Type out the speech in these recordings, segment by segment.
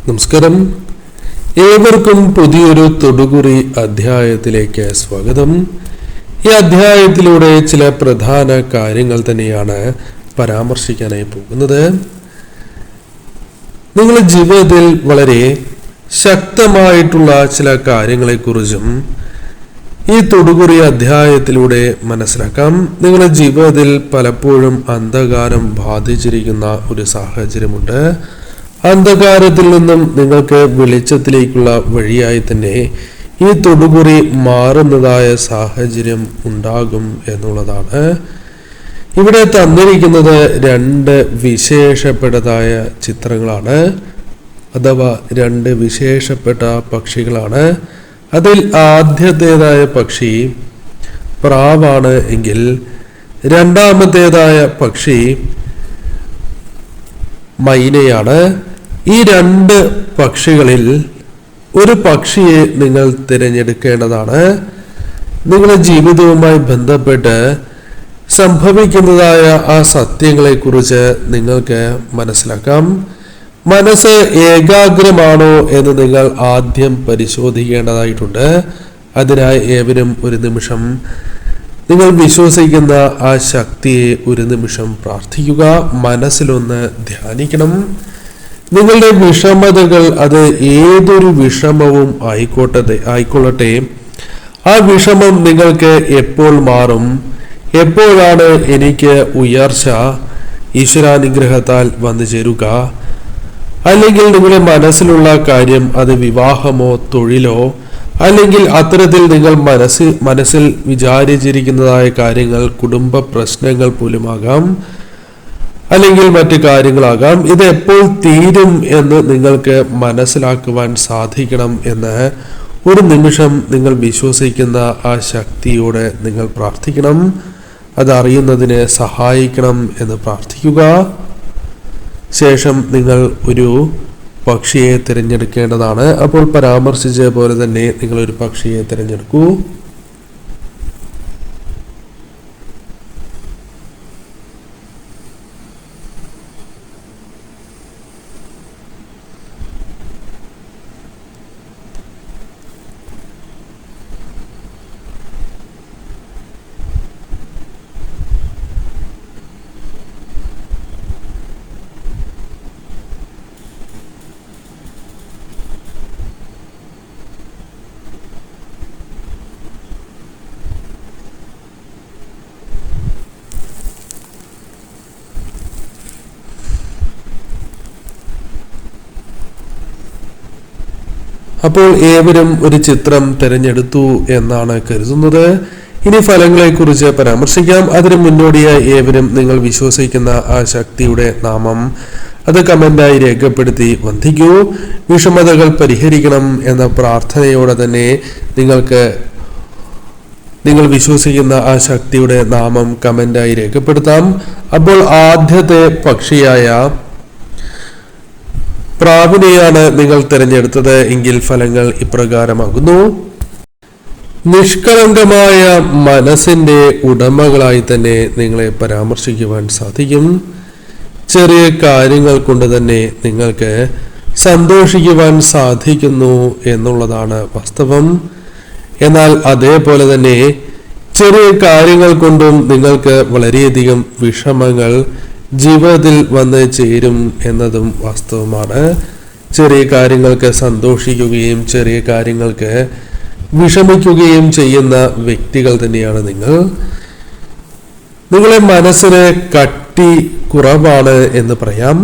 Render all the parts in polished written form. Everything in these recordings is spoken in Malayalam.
നമസ്കാരം. ഏവർക്കും പുതിയൊരു തൊടുകുറി അധ്യായത്തിലേക്ക് സ്വാഗതം. ഈ അധ്യായത്തിലൂടെ ചില പ്രധാന കാര്യങ്ങൾ തന്നെയാണ് പരാമർശിക്കാനായി പോകുന്നത്. നിങ്ങളുടെ ജീവിതത്തിൽ വളരെ ശക്തമായിട്ടുള്ള ചില കാര്യങ്ങളെക്കുറിച്ചും ഈ തൊടുകുറി അധ്യായത്തിലൂടെ മനസ്സിലാക്കാം. നിങ്ങളുടെ ജീവിതത്തിൽ പലപ്പോഴും അന്ധകാരം ബാധിച്ചിരിക്കുന്ന ഒരു സാഹചര്യമുണ്ട്. അന്ധകാരത്തിൽ നിന്നും നിങ്ങൾക്ക് വെളിച്ചത്തിലേക്കുള്ള വഴിയായി തന്നെ ഈ തൊടുകുറി മാറുന്നതായ സാഹചര്യം ഉണ്ടാകും എന്നുള്ളതാണ്. ഇവിടെ തന്നിരിക്കുന്നത് രണ്ട് വിശേഷപ്പെട്ടതായ ചിത്രങ്ങളാണ്, അഥവാ രണ്ട് വിശേഷപ്പെട്ട പക്ഷികളാണ്. അതിൽ ആദ്യത്തേതായ പക്ഷി പ്രാവാണ് എങ്കിൽ രണ്ടാമത്തേതായ പക്ഷി മൈനയാണ്. ഈ രണ്ട് പക്ഷികളിൽ ഒരു പക്ഷിയെ നിങ്ങൾ തിരഞ്ഞെടുക്കേണ്ടതാണ്. നിങ്ങളുടെ ജീവിതവുമായി ബന്ധപ്പെട്ട് സംഭവിക്കുന്നതായ ആ സത്യങ്ങളെക്കുറിച്ച് നിങ്ങൾക്ക് മനസ്സിലാക്കാം. മനസ്സ് ഏകാഗ്രമാണോ എന്ന് നിങ്ങൾ ആദ്യം പരിശോധിക്കേണ്ടതായിട്ടുണ്ട്. അതിനായി ഏവരും ഒരു നിമിഷം നിങ്ങൾ വിശ്വസിക്കുന്ന ആ ശക്തിയെ ഒരു നിമിഷം പ്രാർത്ഥിക്കുക, മനസ്സിലൊന്ന് ധ്യാനിക്കണം. നിങ്ങളുടെ വിഷമതകൾ അത് ഏതൊരു വിഷമവും ആയിക്കൊള്ളട്ടെ, ആ വിഷമം നിങ്ങൾക്ക് എപ്പോൾ മാറും, എപ്പോഴാണ് എനിക്ക് ഉയർച്ച ഈശ്വരാനുഗ്രഹത്താൽ വന്നു ചേരുക, അല്ലെങ്കിൽ നിങ്ങളുടെ മനസ്സിലുള്ള കാര്യം അത് വിവാഹമോ തൊഴിലോ അല്ലെങ്കിൽ അത്തരത്തിൽ നിങ്ങൾ മനസ്സിൽ വിചാരിച്ചിരിക്കുന്നതായ കാര്യങ്ങൾ കുടുംബ പ്രശ്നങ്ങൾ പോലുമാകാം, അല്ലെങ്കിൽ മറ്റു കാര്യങ്ങളാകാം. ഇത് എപ്പോൾ തീരും എന്ന് നിങ്ങൾക്ക് മനസ്സിലാക്കുവാൻ സാധിക്കണം എന്ന് ഒരു നിമിഷം നിങ്ങൾ വിശ്വസിക്കുന്ന ആ ശക്തിയോടെ നിങ്ങൾ പ്രാർത്ഥിക്കണം. അതറിയുന്നതിന് സഹായിക്കണം എന്ന് പ്രാർത്ഥിക്കുക. ശേഷം നിങ്ങൾ ഒരു പക്ഷിയെ തിരഞ്ഞെടുക്കേണ്ടതാണ്. അപ്പോൾ പരാമർശിച്ച പോലെ തന്നെ നിങ്ങൾ ഒരു പക്ഷിയെ തിരഞ്ഞെടുക്കൂ. അപ്പോൾ ഏവരും ഒരു ചിത്രം തിരഞ്ഞെടുത്തു എന്നാണ് കരുതുന്നത്. ഇനി ഫലങ്ങളെക്കുറിച്ച് പരാമർശിക്കാം. അതിന് മുന്നോടിയായി ഏവരും നിങ്ങൾ വിശ്വസിക്കുന്ന ആ ശക്തിയുടെ നാമം അത് കമന്റായി രേഖപ്പെടുത്തി വന്ദിക്കൂ. വിഷമതകൾ പരിഹരിക്കണം എന്ന പ്രാർത്ഥനയോടെ തന്നെ നിങ്ങൾ വിശ്വസിക്കുന്ന ആ ശക്തിയുടെ നാമം കമന്റായി രേഖപ്പെടുത്താം. അപ്പോൾ ആദ്യത്തെ പക്ഷിയായ പ്രാവിനെയാണ് നിങ്ങൾ തിരഞ്ഞെടുത്തത് എങ്കിൽ ഫലങ്ങൾ ഇപ്രകാരമാകുന്നു. നിഷ്കളങ്കമായ മനസ്സിന്റെ ഉടമകളായി തന്നെ നിങ്ങളെ പരാമർശിക്കുവാൻ സാധിക്കും. ചെറിയ കാര്യങ്ങൾ കൊണ്ട് തന്നെ നിങ്ങൾക്ക് സന്തോഷിക്കുവാൻ സാധിക്കുന്നു എന്നുള്ളതാണ് വാസ്തവം. എന്നാൽ അതേപോലെ തന്നെ ചെറിയ കാര്യങ്ങൾ കൊണ്ടും നിങ്ങൾക്ക് വളരെയധികം വിഷമങ്ങൾ ജീവിതത്തിൽ വന്ന് ചേരും എന്നതും വാസ്തവമാണ്. ചെറിയ കാര്യങ്ങൾക്ക് സന്തോഷിക്കുകയും ചെറിയ കാര്യങ്ങൾക്ക് വിഷമിക്കുകയും ചെയ്യുന്ന വ്യക്തികൾ തന്നെയാണ് നിങ്ങൾ. നിങ്ങളെ മനസ്സിന് കട്ടി കുറവാണ് എന്ന് പറയാം.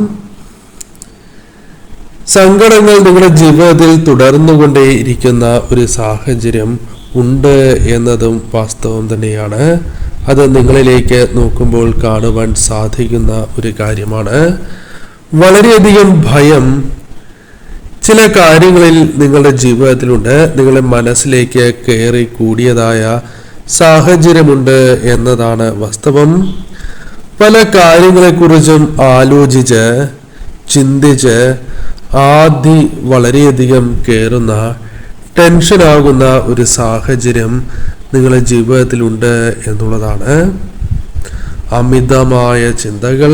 സങ്കടങ്ങൾ നിങ്ങളുടെ ജീവിതത്തിൽ തുടർന്നുകൊണ്ടേയിരിക്കുന്ന ഒരു സാഹചര്യം ഉണ്ട് എന്നതും വാസ്തവം തന്നെയാണ്. അത് നിങ്ങളിലേക്ക് നോക്കുമ്പോൾ കാണുവാൻ സാധിക്കുന്ന ഒരു കാര്യമാണ്. വളരെയധികം ഭയം ചില കാര്യങ്ങളിൽ നിങ്ങളുടെ ജീവിതത്തിലുണ്ട്. നിങ്ങളുടെ മനസ്സിലേക്ക് കയറി കൂടിയതായ സാഹചര്യമുണ്ട് എന്നതാണ് വാസ്തവം. പല കാര്യങ്ങളെക്കുറിച്ചും ആലോചിച്ച് ചിന്തിച്ച് വളരെയധികം കയറുന്ന ടെൻഷനാകുന്ന ഒരു സാഹചര്യം നിങ്ങളുടെ ജീവിതത്തിലുണ്ട് എന്നുള്ളതാണ്. അമിതമായ ചിന്തകൾ,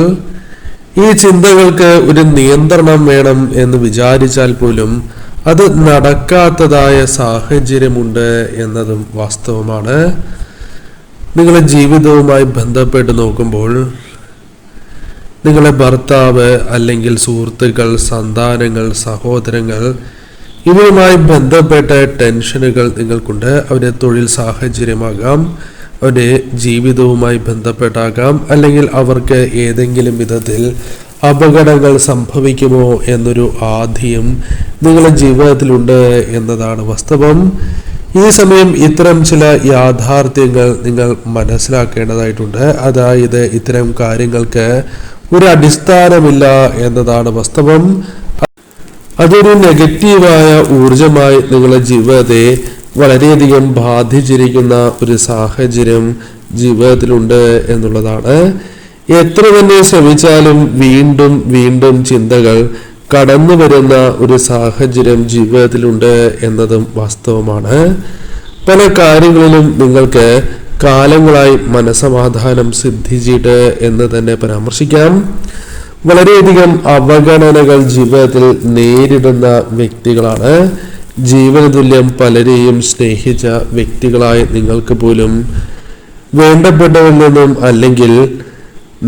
ഈ ചിന്തകൾക്ക് ഒരു നിയന്ത്രണം വേണം എന്ന് വിചാരിച്ചാൽ പോലും അത് നടക്കാത്തതായ സാഹചര്യമുണ്ട് എന്നതും വാസ്തവമാണ്. നിങ്ങളുടെ ജീവിതവുമായി ബന്ധപ്പെട്ട് നോക്കുമ്പോൾ നിങ്ങളുടെ ഭർത്താവ് അല്ലെങ്കിൽ സുഹൃത്തുക്കൾ, സന്താനങ്ങൾ, സഹോദരങ്ങൾ ഇവരുമായി ബന്ധപ്പെട്ട ടെൻഷനുകൾ നിങ്ങൾക്കുണ്ട്. അവരുടെ തൊഴിൽ സാഹചര്യമാകാം, അവരുടെ ജീവിതവുമായി ബന്ധപ്പെട്ടാകാം, അല്ലെങ്കിൽ അവർക്ക് ഏതെങ്കിലും വിധത്തിൽ അപകടങ്ങൾ സംഭവിക്കുമോ എന്നൊരു ആധിയും നിങ്ങളുടെ ജീവിതത്തിലുണ്ട് എന്നതാണ് വാസ്തവം. ഈ സമയം ഇത്തരം ചില യാഥാർത്ഥ്യങ്ങൾ നിങ്ങൾ മനസ്സിലാക്കേണ്ടതായിട്ടുണ്ട്. അതായത് ഇത്തരം കാര്യങ്ങൾക്ക് ഒരു അടിസ്ഥാനമില്ല എന്നതാണ് വാസ്തവം. അതൊരു നെഗറ്റീവായ ഊർജമായി നിങ്ങളുടെ ജീവിതത്തെ വളരെയധികം ബാധിച്ചിരിക്കുന്ന ഒരു സാഹചര്യം ജീവിതത്തിലുണ്ട് എന്നുള്ളതാണ്. എത്ര തന്നെ ശ്രമിച്ചാലും വീണ്ടും വീണ്ടും ചിന്തകൾ കടന്നു വരുന്ന ഒരു സാഹചര്യം ജീവിതത്തിലുണ്ട് എന്നതും വാസ്തവമാണ്. പല കാര്യങ്ങളിലും നിങ്ങൾക്ക് കാലങ്ങളായി മനസമാധാനം സിദ്ധിച്ചിട്ട് എന്ന് തന്നെ പരാമർശിക്കാം. വളരെയധികം അവഗണനകൾ ജീവിതത്തിൽ നേരിടുന്ന വ്യക്തികളാണ്. ജീവനതുല്യം പലരെയും സ്നേഹിച്ച വ്യക്തികളായ നിങ്ങൾക്ക് പോലും വേണ്ടപ്പെട്ടവരിൽ നിന്നും അല്ലെങ്കിൽ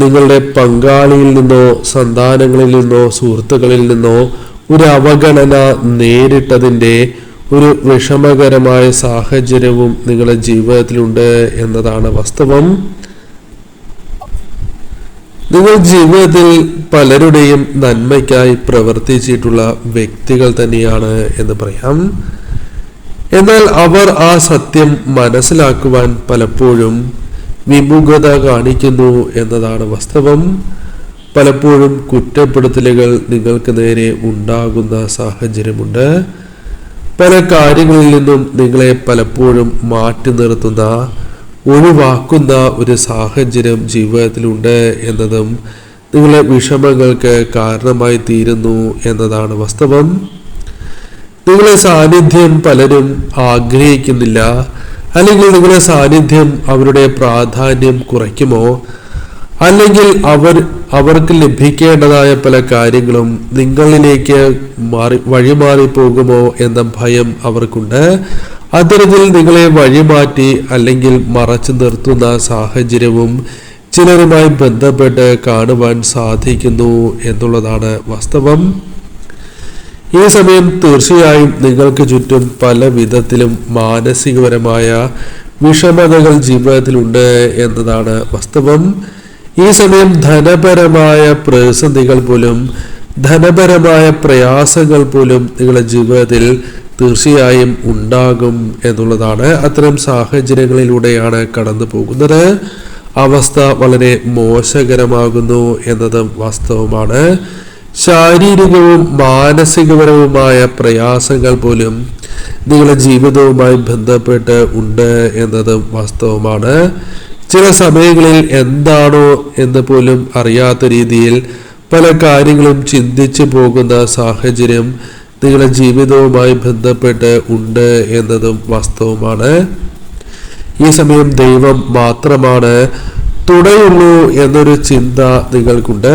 നിങ്ങളുടെ പങ്കാളിയിൽ നിന്നോ സന്താനങ്ങളിൽ നിന്നോ സുഹൃത്തുക്കളിൽ നിന്നോ ഒരു അവഗണന നേരിട്ടതിൻ്റെ ഒരു വിഷമകരമായ സാഹചര്യവും നിങ്ങളുടെ ജീവിതത്തിലുണ്ട് എന്നതാണ് വാസ്തവം. നിങ്ങൾ ജീവിതത്തിൽ പലരുടെയും നന്മയ്ക്കായി പ്രവർത്തിച്ചിട്ടുള്ള വ്യക്തികൾ തന്നെയാണ് എന്ന് പറയാം. എന്നാൽ അവർ ആ സത്യം മനസ്സിലാക്കുവാൻ പലപ്പോഴും വിമുഖത കാണിക്കുന്നു എന്നതാണ് വാസ്തവം. പലപ്പോഴും കുറ്റപ്പെടുത്തലുകൾ നിങ്ങൾക്ക് നേരെ ഉണ്ടാകുന്ന സാഹചര്യമുണ്ട്. പല കാര്യങ്ങളിൽ നിന്നും നിങ്ങളെ പലപ്പോഴും മാറ്റി നിർത്തുന്ന, ഒഴിവാക്കുന്ന ഒരു സാഹചര്യം ജീവിതത്തിലുണ്ട് എന്നതും നിങ്ങളെ വിഷമങ്ങൾക്ക് കാരണമായി തീരുന്നു എന്നതാണ് വാസ്തവം. നിങ്ങളെ സാന്നിധ്യം പലരും ആഗ്രഹിക്കുന്നില്ല, അല്ലെങ്കിൽ നിങ്ങളുടെ സാന്നിധ്യം അവരുടെ പ്രാധാന്യം കുറയ്ക്കുമോ, അല്ലെങ്കിൽ അവർക്ക് ലഭിക്കേണ്ടതായ പല കാര്യങ്ങളും നിങ്ങളിലേക്ക് വഴിമാറി പോകുമോ എന്ന ഭയം അവർക്കുണ്ട്. അത്തരത്തിൽ നിങ്ങളെ വഴിമാറ്റി അല്ലെങ്കിൽ മറച്ചു നിർത്തുന്ന സാഹചര്യവും ചിലരുമായി ബന്ധപ്പെട്ട് കാണുവാൻ സാധിക്കുന്നു എന്നുള്ളതാണ് വാസ്തവം. ഈ സമയം തീർച്ചയായും നിങ്ങൾക്ക് ചുറ്റും പല വിധത്തിലും മാനസികപരമായ വിഷമതകൾ ജീവിതത്തിലുണ്ട് എന്നതാണ് വാസ്തവം. ഈ സമയം ധനപരമായ പ്രതിസന്ധികൾ പോലും, ധനപരമായ പ്രയാസങ്ങൾ പോലും നിങ്ങളുടെ ജീവിതത്തിൽ തീർച്ചയായും ഉണ്ടാകും എന്നുള്ളതാണ്. അത്തരം സാഹചര്യങ്ങളിലൂടെയാണ് കടന്നു പോകുന്നത്. അവസ്ഥ വളരെ മോശകരമാകുന്നു എന്നതും വാസ്തവമാണ്. ശാരീരികവും മാനസികപരവുമായ പ്രയാസങ്ങൾ പോലും നിങ്ങളുടെ ജീവിതവുമായി ബന്ധപ്പെട്ട് ഉണ്ട് എന്നതും വാസ്തവമാണ്. ചില സമയങ്ങളിൽ എന്താണോ എന്ന് പോലും അറിയാത്ത രീതിയിൽ പല കാര്യങ്ങളും ചിന്തിച്ചു പോകുന്ന സാഹചര്യം നിങ്ങളുടെ ജീവിതവുമായി ബന്ധപ്പെട്ട് ഉണ്ട് എന്നതും വാസ്തവമാണ്. ഈ സമയം ദൈവം മാത്രമാണ് തുണയുള്ളൂ എന്നൊരു ചിന്ത നിങ്ങൾക്കുണ്ട്.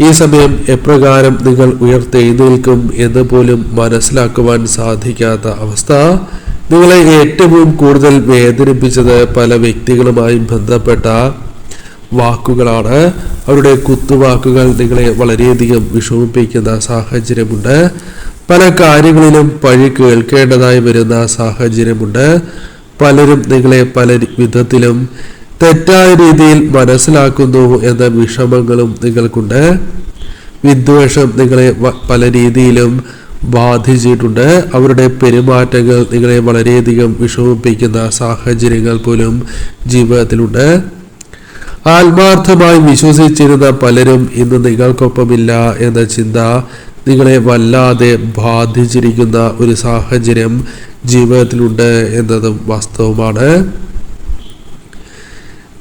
ഈ സമയം എപ്രകാരം നിങ്ങൾ ഉയർത്തെഴുന്നേൽക്കും എന്ന് പോലും മനസ്സിലാക്കുവാൻ സാധിക്കാത്ത അവസ്ഥ. നിങ്ങളെ ഏറ്റവും കൂടുതൽ വേദനിപ്പിച്ചത് പല വ്യക്തികളുമായി ബന്ധപ്പെട്ട വാക്കുകളാണ്. അവരുടെ കുത്തുവാക്കുകൾ നിങ്ങളെ വളരെയധികം വിഷമിപ്പിക്കുന്ന സാഹചര്യമുണ്ട്. പല കാര്യങ്ങളിലും പഴി കേൾക്കേണ്ടതായി വരുന്ന സാഹചര്യമുണ്ട്. പലരും നിങ്ങളെ പല വിധത്തിലും തെറ്റായ രീതിയിൽ മനസ്സിലാക്കുന്നു എന്ന വിഷമങ്ങളും നിങ്ങൾക്കുണ്ട്. വിദ്വേഷം നിങ്ങളെ പല രീതിയിലും ബാധിച്ചിട്ടുണ്ട്. അവരുടെ പെരുമാറ്റങ്ങൾ നിങ്ങളെ വളരെയധികം വിഷമിപ്പിക്കുന്ന സാഹചര്യങ്ങൾ പോലും ജീവിതത്തിലുണ്ട്. ആത്മാർത്ഥമായി വിശ്വസിച്ചിരുന്ന പലരും ഇന്ന് നിങ്ങൾക്കൊപ്പമില്ല എന്ന ചിന്ത നിങ്ങളെ വല്ലാതെ ബാധിച്ചിരിക്കുന്ന ഒരു സാഹചര്യം ജീവിതത്തിലുണ്ട് എന്നതും വാസ്തവമാണ്.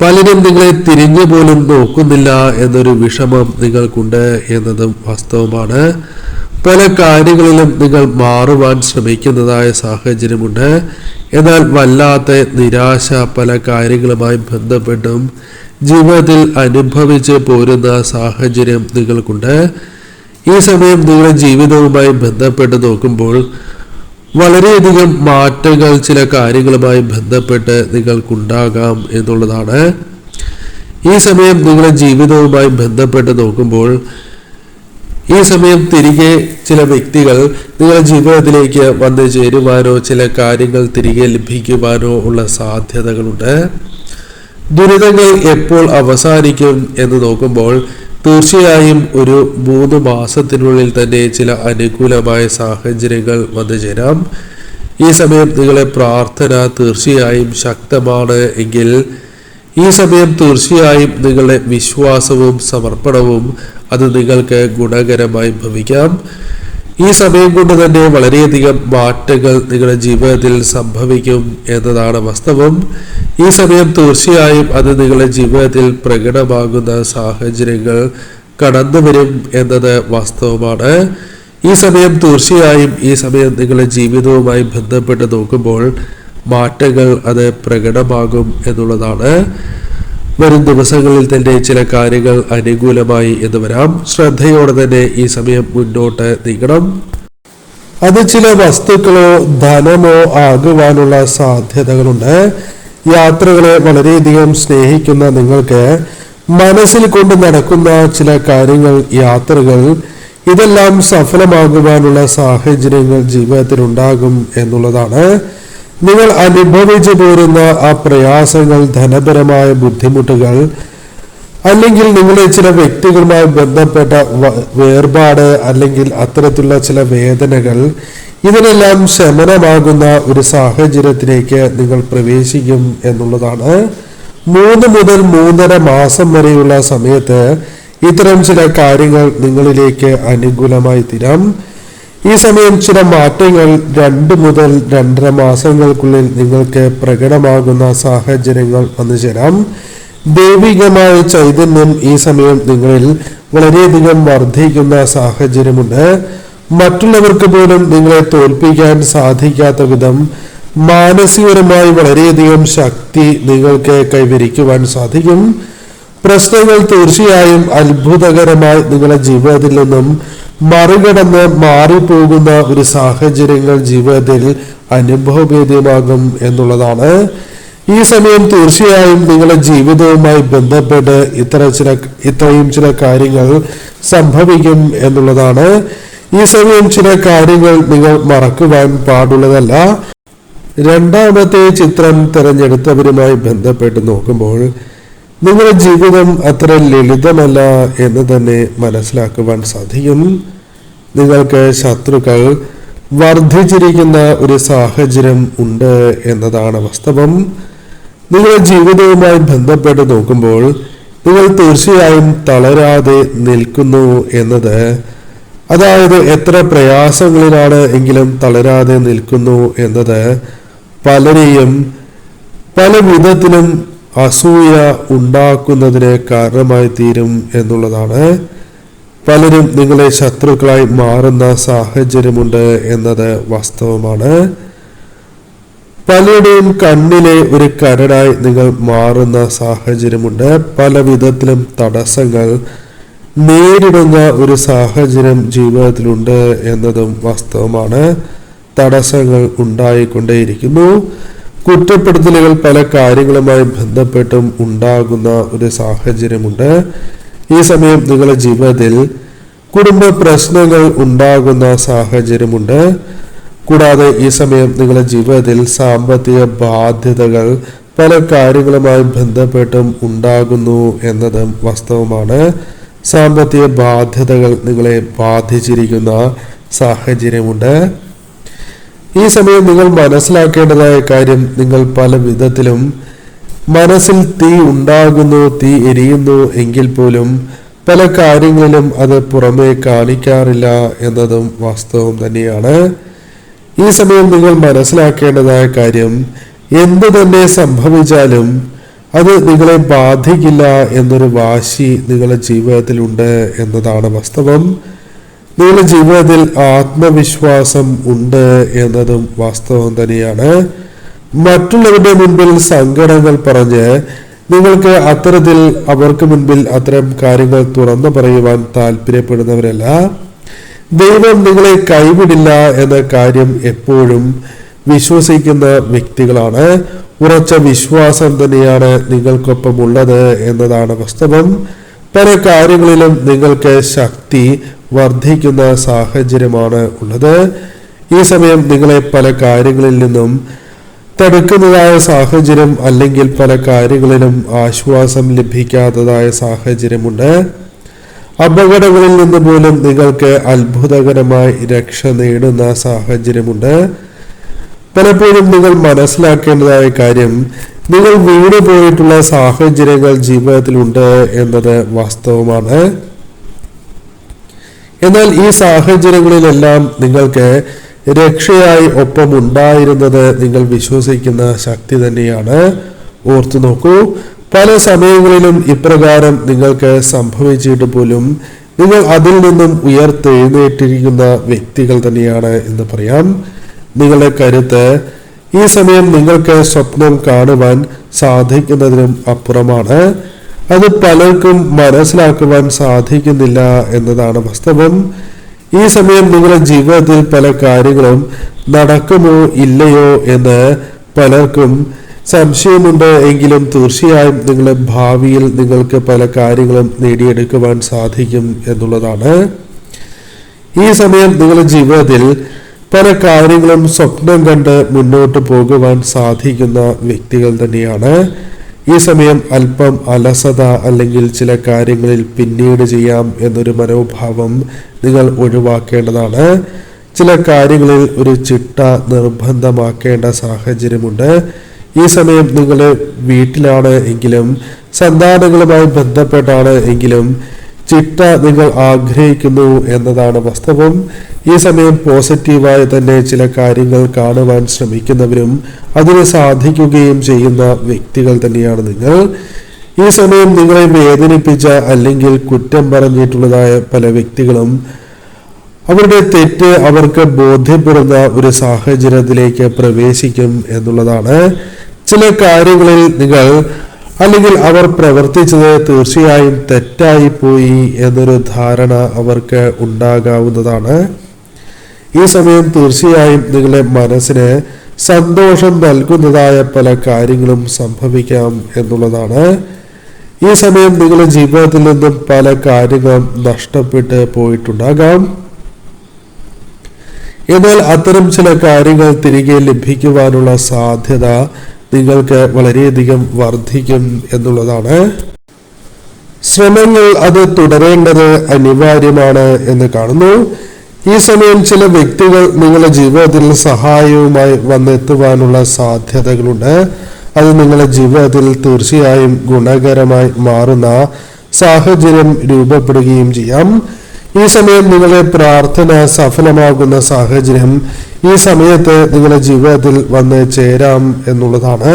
പലരും നിങ്ങളെ തിരിഞ്ഞു പോലും നോക്കുന്നില്ല എന്നൊരു വിഷമം നിങ്ങൾക്കുണ്ട് എന്നതും വാസ്തവമാണ്. പല കാര്യങ്ങളിലും നിങ്ങൾ മാറുവാൻ ശ്രമിക്കുന്നതായ സാഹചര്യമുണ്ട്. എന്നാൽ വല്ലാത്ത നിരാശ പല കാര്യങ്ങളുമായി ബന്ധപ്പെട്ടും ജീവിതത്തിൽ അനുഭവിച്ച് പോരുന്ന സാഹചര്യം നിങ്ങൾക്കുണ്ട്. ഈ സമയം നിങ്ങളുടെ ജീവിതവുമായി ബന്ധപ്പെട്ട് നോക്കുമ്പോൾ വളരെയധികം മാറ്റങ്ങൾ ചില കാര്യങ്ങളുമായി ബന്ധപ്പെട്ട് നിങ്ങൾക്കുണ്ടാകാം എന്നുള്ളതാണ്. ഈ സമയം നിങ്ങളുടെ ജീവിതവുമായി ബന്ധപ്പെട്ട് നോക്കുമ്പോൾ ഈ സമയം തിരികെ ചില വ്യക്തികൾ നിങ്ങളുടെ ജീവിതത്തിലേക്ക് വന്നു ചേരുവാനോ ചില കാര്യങ്ങൾ തിരികെ ലഭിക്കുവാനോ ഉള്ള സാധ്യതകളുണ്ട്. ദുരിതങ്ങൾ എപ്പോൾ അവസാനിക്കും എന്ന് നോക്കുമ്പോൾ തീർച്ചയായും ഒരു 3 മാസത്തിനുള്ളിൽ തന്നെ ചില അനുകൂലമായ സാഹചര്യങ്ങൾ വന്നു ചേരാം. ഈ സമയം നിങ്ങളെ പ്രാർത്ഥന തീർച്ചയായും ശക്തമാണ് എങ്കിൽ ഈ സമയം തീർച്ചയായും നിങ്ങളുടെ വിശ്വാസവും സമർപ്പണവും അത് നിങ്ങൾക്ക് ഗുണകരമായി ഭവിക്കാം. ഈ സമയം കൊണ്ട് തന്നെ വളരെയധികം മാറ്റങ്ങൾ നിങ്ങളുടെ ജീവിതത്തിൽ സംഭവിക്കും എന്നതാണ് വാസ്തവം. ഈ സമയം തീർച്ചയായും അത് നിങ്ങളുടെ ജീവിതത്തിൽ പ്രകടമാകുന്ന സാഹചര്യങ്ങൾ കടന്നു വരും എന്നത് വാസ്തവമാണ്. ഈ സമയം തീർച്ചയായും ഈ സമയം നിങ്ങളുടെ ജീവിതവുമായി ബന്ധപ്പെട്ട് നോക്കുമ്പോൾ മാറ്റങ്ങൾ അത് പ്രകടമാകും എന്നുള്ളതാണ്. വരും ദിവസങ്ങളിൽ തന്നെ ചില കാര്യങ്ങൾ അനുകൂലമായി എന്ന് വരാം. ശ്രദ്ധയോടെ തന്നെ ഈ സമയം മുന്നോട്ട് നീങ്ങണം. അത് ചില വസ്തുക്കളോ ധനമോ ആകുവാനുള്ള സാധ്യതകളുണ്ട്. യാത്രകളെ വളരെയധികം സ്നേഹിക്കുന്ന നിങ്ങൾക്ക് മനസ്സിൽ കൊണ്ട് നടക്കുന്ന ചില കാര്യങ്ങൾ, യാത്രകൾ, ഇതെല്ലാം സഫലമാകുവാനുള്ള സാഹചര്യങ്ങൾ ജീവിതത്തിൽ ഉണ്ടാകും എന്നുള്ളതാണ്. നിങ്ങൾ അനുഭവിച്ചു പോരുന്ന ആ പ്രയാസങ്ങൾ, ധനപരമായ ബുദ്ധിമുട്ടുകൾ, അല്ലെങ്കിൽ നിങ്ങളെ ചില വ്യക്തികളുമായി ബന്ധപ്പെട്ട വേർപാട്, അല്ലെങ്കിൽ അത്തരത്തിലുള്ള ചില വേദനകൾ, ഇതിനെല്ലാം ശമനമാകുന്ന ഒരു സാഹചര്യത്തിലേക്ക് നിങ്ങൾ പ്രവേശിക്കും എന്നുള്ളതാണ്. 3 മുതൽ 3.5 മാസം വരെയുള്ള സമയത്ത് ഇത്തരം ചില കാര്യങ്ങൾ നിങ്ങളിലേക്ക് അനുകൂലമായി തീരാം. ഈ സമയം ചില മാറ്റങ്ങൾ 2 മുതൽ 2.5 മാസങ്ങൾക്കുള്ളിൽ നിങ്ങൾക്ക് പ്രകടമാകുന്ന സാഹചര്യങ്ങൾ വന്നു ചേരാം. ദൈവികമായ ചൈതന്യം ഈ സമയം നിങ്ങളിൽ വളരെയധികം വർദ്ധിക്കുന്ന സാഹചര്യമുണ്ട്. മറ്റുള്ളവർക്ക് പോലും നിങ്ങളെ തോൽപ്പിക്കാൻ സാധിക്കാത്ത വിധം മാനസികപരമായി വളരെയധികം ശക്തി നിങ്ങൾക്ക് കൈവരിക്കുവാൻ സാധിക്കും. പ്രശ്നങ്ങൾ തീർച്ചയായും അത്ഭുതകരമായി നിങ്ങളുടെ ജീവിതത്തിൽ നിന്നും മറികടന്ന് മാറിപ്പോകുന്ന ഒരു സാഹചര്യങ്ങൾ ജീവിതത്തിൽ അനുഭവവേദ്യമാകും എന്നുള്ളതാണ്. ഈ സമയം തീർച്ചയായും നിങ്ങളുടെ ജീവിതവുമായി ബന്ധപ്പെട്ട് ഇത്രയും ചില കാര്യങ്ങൾ സംഭവിക്കും എന്നുള്ളതാണ്. ഈ സമയം ചില കാര്യങ്ങൾ നിങ്ങൾ മറക്കുവാൻ പാടുള്ളതല്ല. രണ്ടാമത്തെ ചിത്രം തിരഞ്ഞെടുത്തവരുമായി ബന്ധപ്പെട്ട് നോക്കുമ്പോൾ നിങ്ങളുടെ ജീവിതം അത്ര ലളിതമല്ല എന്ന് തന്നെ മനസ്സിലാക്കുവാൻ സാധിക്കും. നിങ്ങൾക്ക് ശത്രുക്കൾ വർദ്ധിച്ചിരിക്കുന്ന ഒരു സാഹചര്യം ഉണ്ട് എന്നതാണ് വാസ്തവം. നിങ്ങളുടെ ജീവിതവുമായി ബന്ധപ്പെട്ട് നോക്കുമ്പോൾ നിങ്ങൾ തീർച്ചയായും തളരാതെ നിൽക്കുന്നു എന്നത്, അതായത് എത്ര പ്രയാസങ്ങളിലാണ് എങ്കിലും തളരാതെ നിൽക്കുന്നു എന്നത് പലരെയും പല വിധത്തിലും അസൂയ ഉണ്ടാക്കുന്നതിന് കാരണമായി തീരും എന്നുള്ളതാണ്. പലരും നിങ്ങളെ ശത്രുക്കളായി മാറുന്ന സാഹചര്യമുണ്ട് എന്നത് വാസ്തവമാണ്. പലരുടെയും കണ്ണിലെ ഒരു കരടായി നിങ്ങൾ മാറുന്ന സാഹചര്യമുണ്ട്. പല വിധത്തിലും തടസ്സങ്ങൾ നേരിടുന്ന ഒരു സാഹചര്യം ജീവിതത്തിലുണ്ട് എന്നതും വാസ്തവമാണ്. തടസ്സങ്ങൾ ഉണ്ടായിക്കൊണ്ടേയിരിക്കുന്നു. കുറ്റപ്പെടുത്തലുകൾ പല കാര്യങ്ങളുമായി ബന്ധപ്പെട്ടും ഉണ്ടാകുന്ന ഒരു സാഹചര്യമുണ്ട്. ഈ സമയം നിങ്ങളുടെ ജീവിതത്തിൽ കുടുംബ പ്രശ്നങ്ങൾ ഉണ്ടാകുന്ന സാഹചര്യമുണ്ട്. കൂടാതെ ഈ സമയം നിങ്ങളുടെ ജീവിതത്തിൽ സാമ്പത്തിക ബാധ്യതകൾ പല കാര്യങ്ങളുമായി ബന്ധപ്പെട്ടും ഉണ്ടാകുന്നു എന്നതും വാസ്തവമാണ്. സാമ്പത്തിക ബാധ്യതകൾ നിങ്ങളെ ബാധിച്ചിരിക്കുന്ന സാഹചര്യമുണ്ട്. ഈ സമയം നിങ്ങൾ മനസ്സിലാക്കേണ്ടതായ കാര്യം, നിങ്ങൾ പല വിധത്തിലും മനസ്സിൽ തീ ഉണ്ടാകുന്നു, തീ എരിയുന്നു എങ്കിൽ പോലും പല കാര്യങ്ങളിലും അത് പുറമേ കാണിക്കാറില്ല എന്നതും വാസ്തവം തന്നെയാണ്. ഈ സമയം നിങ്ങൾ മനസ്സിലാക്കേണ്ടതായ കാര്യം, എന്തു തന്നെ സംഭവിച്ചാലും അത് നിങ്ങളെ ബാധിക്കില്ല എന്നൊരു വാശി നിങ്ങളുടെ ജീവിതത്തിലുണ്ട് എന്നതാണ് വാസ്തവം. നിങ്ങളുടെ ജീവിതത്തിൽ ആത്മവിശ്വാസം ഉണ്ട് എന്നതും വാസ്തവം തന്നെയാണ്. മറ്റുള്ളവരുടെ മുൻപിൽ സങ്കടങ്ങൾ പറഞ്ഞ് നിങ്ങൾക്ക് അത്തരത്തിൽ അവർക്ക് മുൻപിൽ അത്തരം കാര്യങ്ങൾ തുറന്നു പറയുവാൻ താല്പര്യപ്പെടുന്നവരല്ല. ദൈവം നിങ്ങളെ കൈവിടില്ല എന്ന കാര്യം എപ്പോഴും വിശ്വസിക്കുന്ന വ്യക്തികളാണ്. ഉറച്ച വിശ്വാസം തന്നെയാണ് നിങ്ങൾക്കൊപ്പം ഉള്ളത് എന്നതാണ് വാസ്തവം. പല കാര്യങ്ങളിലും നിങ്ങൾക്ക് ശക്തി വർദ്ധിക്കുന്ന സാഹചര്യമാണ് ഉള്ളത്. ഈ സമയം നിങ്ങളെ പല കാര്യങ്ങളിൽ നിന്നും തടുക്കുന്നതായ സാഹചര്യം അല്ലെങ്കിൽ പല കാര്യങ്ങളിലും ആശ്വാസം ലഭിക്കാത്തതായ സാഹചര്യമുണ്ട്. അപകടങ്ങളിൽ നിന്ന് പോലും നിങ്ങൾക്ക് അത്ഭുതകരമായി രക്ഷ നേടുന്ന സാഹചര്യമുണ്ട്. പലപ്പോഴും നിങ്ങൾ മനസ്സിലാക്കേണ്ടതായ കാര്യം, നിങ്ങൾ വീണു പോയിട്ടുള്ള സാഹചര്യങ്ങൾ ജീവിതത്തിലുണ്ട് എന്നത് വാസ്തവമാണ്. എന്നാൽ ഈ സാഹചര്യങ്ങളിലെല്ലാം നിങ്ങൾക്ക് രക്ഷയായി ഒപ്പം ഉണ്ടായിരുന്നത് നിങ്ങൾ വിശ്വസിക്കുന്ന ശക്തി തന്നെയാണ്. ഓർത്തു നോക്കൂ, പല സമയങ്ങളിലും ഇപ്രകാരം നിങ്ങൾക്ക് സംഭവിച്ചിട്ട് പോലും നിങ്ങൾ അതിൽ നിന്നും ഉയർത്തെഴുന്നേറ്റിരിക്കുന്ന വ്യക്തികൾ തന്നെയാണ് എന്ന് പറയാം. നിങ്ങളുടെ കരുത്ത് ഈ സമയം നിങ്ങൾക്ക് സ്വപ്നം കാണുവാൻ സാധിക്കുന്നതിനും അപ്പുറമാണ്. അത് പലർക്കും മനസ്സിലാക്കുവാൻ സാധിക്കുന്നില്ല എന്നതാണ് വാസ്തവം. ഈ സമയം നിങ്ങളുടെ ജീവിതത്തിൽ പല കാര്യങ്ങളും നടക്കുമോ ഇല്ലയോ എന്ന് പലർക്കും സംശയമുണ്ട്. എങ്കിലും തീർച്ചയായും നിങ്ങളുടെ ഭാവിയിൽ നിങ്ങൾക്ക് പല കാര്യങ്ങളും നേടിയെടുക്കുവാൻ സാധിക്കും എന്നുള്ളതാണ്. ഈ സമയം നിങ്ങളുടെ ജീവിതത്തിൽ പല കാര്യങ്ങളും സ്വപ്നം കണ്ട് മുന്നോട്ട് പോകുവാൻ സാധിക്കുന്ന വ്യക്തികൾ തന്നെയാണ്. ഈ സമയം അല്പം അലസത അല്ലെങ്കിൽ ചില കാര്യങ്ങളിൽ പിന്നീട് ചെയ്യാം എന്നൊരു മനോഭാവം നിങ്ങൾ ഒഴിവാക്കേണ്ടതാണ്. ചില കാര്യങ്ങളിൽ ഒരു ചിട്ട നിർബന്ധമാക്കേണ്ട സാഹചര്യമുണ്ട്. ഈ സമയം നിങ്ങൾ വീട്ടിലാണ് എങ്കിലും സന്താനങ്ങളുമായി ബന്ധപ്പെട്ടാണ് എങ്കിലും ചിട്ട നിങ്ങൾ ആഗ്രഹിക്കുന്നു എന്നതാണ് വാസ്തവം. ഈ സമയം പോസിറ്റീവായി തന്നെ ചില കാര്യങ്ങൾ കാണുവാൻ ശ്രമിക്കുന്നവരും അതിന് സാധിക്കുകയും ചെയ്യുന്ന വ്യക്തികൾ തന്നെയാണ് നിങ്ങൾ. ഈ സമയം നിങ്ങളെ വേദനിപ്പിച്ച അല്ലെങ്കിൽ കുറ്റം പറഞ്ഞിട്ടുള്ളതായ പല വ്യക്തികളും അവരുടെ തെറ്റ് അവർക്ക് ബോധ്യപ്പെടുന്ന ഒരു സാഹചര്യത്തിലേക്ക് പ്രവേശിക്കും എന്നുള്ളതാണ്. ചില കാര്യങ്ങളിൽ നിങ്ങൾ അല്ലെങ്കിൽ അവർ പ്രവർത്തിച്ചത് തീർച്ചയായും തെറ്റായി പോയി എന്നൊരു ധാരണ അവർക്ക് ഉണ്ടാകാവുന്നതാണ്. ഈ സമയം തീർച്ചയായും നിങ്ങളുടെ മനസ്സിന് സന്തോഷം നൽകുന്നതായ പല കാര്യങ്ങളും സംഭവിക്കാം എന്നുള്ളതാണ്. ഈ സമയം നിങ്ങളുടെ ജീവിതത്തിൽ നിന്നും പല കാര്യങ്ങളും നഷ്ടപ്പെട്ട് പോയിട്ടുണ്ടാകാം. എന്നാൽ അത്തരം ചില കാര്യങ്ങൾ തിരികെ ലഭിക്കുവാനുള്ള സാധ്യത നിങ്ങൾക്ക് വളരെയധികം വർദ്ധിക്കും എന്നുള്ളതാണ്. ശ്രമങ്ങൾ അത് തുടരേണ്ടത് അനിവാര്യമാണ് എന്ന് കാണുന്നു. ഈ സമയം ചില വ്യക്തികൾ നിങ്ങളുടെ ജീവിതത്തിൽ സഹായവുമായി വന്നെത്തുവാനുള്ള സാധ്യതകളുണ്ട്. അത് നിങ്ങളുടെ ജീവിതത്തിൽ തീർച്ചയായും ഗുണകരമായി മാറുന്ന സാഹചര്യം രൂപപ്പെടുകയും ചെയ്യാം. ഈ സമയം നിങ്ങളുടെ പ്രാർത്ഥന സഫലമാകുന്ന സാഹചര്യം ഈ സമയത്ത് നിങ്ങളുടെ ജീവിതത്തിൽ വന്ന് ചേരാം എന്നുള്ളതാണ്.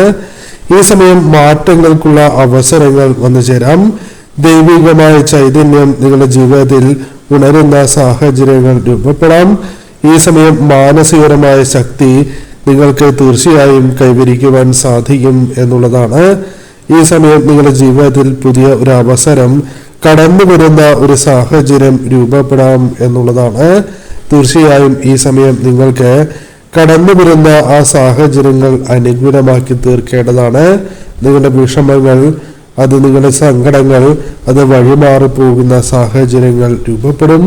ഈ സമയം മാറ്റങ്ങൾക്കുള്ള അവസരങ്ങൾ വന്നു ചേരാം. ദൈവികമായ ചൈതന്യം നിങ്ങളുടെ ജീവിതത്തിൽ ഉണരുന്ന സാഹചര്യങ്ങൾ രൂപപ്പെടാം. ഈ സമയം മാനസികപരമായ ശക്തി നിങ്ങൾക്ക് തീർച്ചയായും കൈവരിക്കുവാൻ സാധിക്കും എന്നുള്ളതാണ്. ഈ സമയം നിങ്ങളുടെ ജീവിതത്തിൽ പുതിയ ഒരു അവസരം കടന്നു വരുന്ന ഒരു സാഹചര്യം രൂപപ്പെടാം എന്നുള്ളതാണ്. തീർച്ചയായും ഈ സമയം നിങ്ങൾക്ക് കടന്നു വരുന്ന ആ സാഹചര്യങ്ങൾ അനുകൂലമാക്കി തീർക്കേണ്ടതാണ്. നിങ്ങളുടെ വിഷമങ്ങൾ, അത് നിങ്ങളുടെ സങ്കടങ്ങൾ, അത് വഴിമാറിപ്പോകുന്ന സാഹചര്യങ്ങൾ രൂപപ്പെടും.